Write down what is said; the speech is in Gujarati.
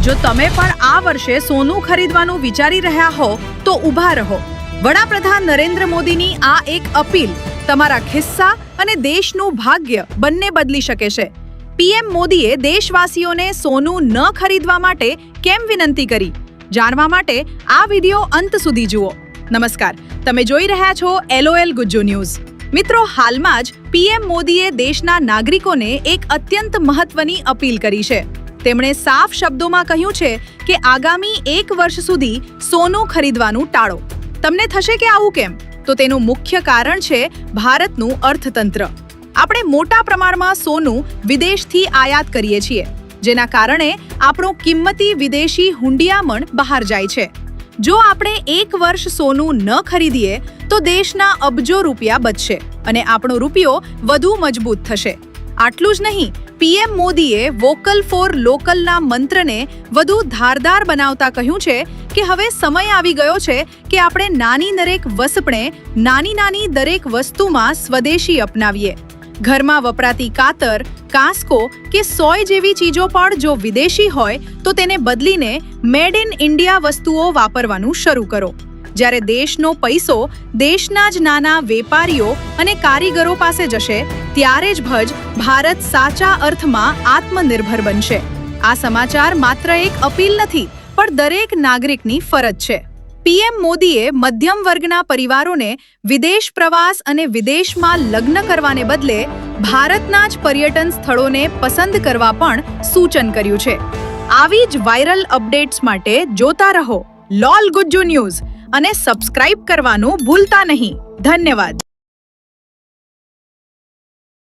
જો તમે પણ આ વર્ષે સોનું ખરીદવાનું વિચારી રહ્યા હો તો ઊભા રહો. વડાપ્રધાન નરેન્દ્ર મોદીની આ એક અપીલ તમારા ખિસ્સા અને દેશનું ભાગ્ય બંને બદલી શકે છે. પીએમ મોદીએ દેશવાસીઓને સોનું ન ખરીદવા માટે કેમ વિનંતી કરી? જાણવા માટે આ વિડિયો અંત સુધી જુઓ. નમસ્કાર, તમે જોઈ રહ્યા છો LOL ગુજ્જુ ન્યૂઝ. મિત્રો, હાલમાં જ પીએમ મોદીએ દેશના નાગરિકોને એક અત્યંત મહત્વની અપીલ કરી છે. તેમણે સાફ શબ્દોમાં કહ્યું છે કે આગામી 1 વર્ષ સુધી સોનું ખરીદવાનું ટાળો. તમને થશે કે આવું કેમ? તો તેનું મુખ્ય કારણ છે ભારતનું અર્થતંત્ર. આપણે મોટા પ્રમાણમાં સોનું વિદેશથી આયાત કરીએ છીએ, જેના કારણે આપણું કિંમતી વિદેશી હુંડિયામણ બહાર જાય છે. જો આપણે 1 વર્ષ સોનું ન ખરીદીએ તો દેશના અબજો રૂપિયા બચશે અને આપણો રૂપિયો વધુ મજબૂત થશે. આટલું જ નહીં, પીએમ મોદીએ વોકલ ફોર લોકલના મંત્રને વધુ ધારદાર બનાવતા કહ્યું છે કે હવે સમય આવી ગયો છે કે આપણે નાની દરેક વસ્તુમાં સ્વદેશી અપનાવીએ. ઘરમાં વપરાતી કાતર, કાંસકો કે સોય જેવી ચીજો પણ જો વિદેશી હોય તો તેને બદલીને મેડ ઇન ઇન્ડિયા વસ્તુઓ વાપરવાનું શરૂ કરો. જ્યારે દેશનો પૈસો દેશના જ નાના વેપારીઓ અને કારીગરો પાસે જશે, ત્યારે જ ભારત સાચા અર્થમાં આત્મનિર્ભર બનશે. આ સમાચાર માત્ર એક અપીલ નથી, પણ દરેક નાગરિકની ફરજ છે. પીએમ મોદીએ મધ્યમ વર્ગના પરિવારોને વિદેશ પ્રવાસ અને વિદેશમાં લગ્ન કરવાને બદલે ભારતના જ પર્યટન સ્થળોને પસંદ કરવા પણ સૂચન કર્યું છે. આવી જ વાયરલ અપડેટ્સ માટે જોતા રહો LOL ગુજ્જુ ન્યૂઝ અને સબસ્ક્રાઇબ કરવાનું ભૂલતા નહીં. ધન્યવાદ.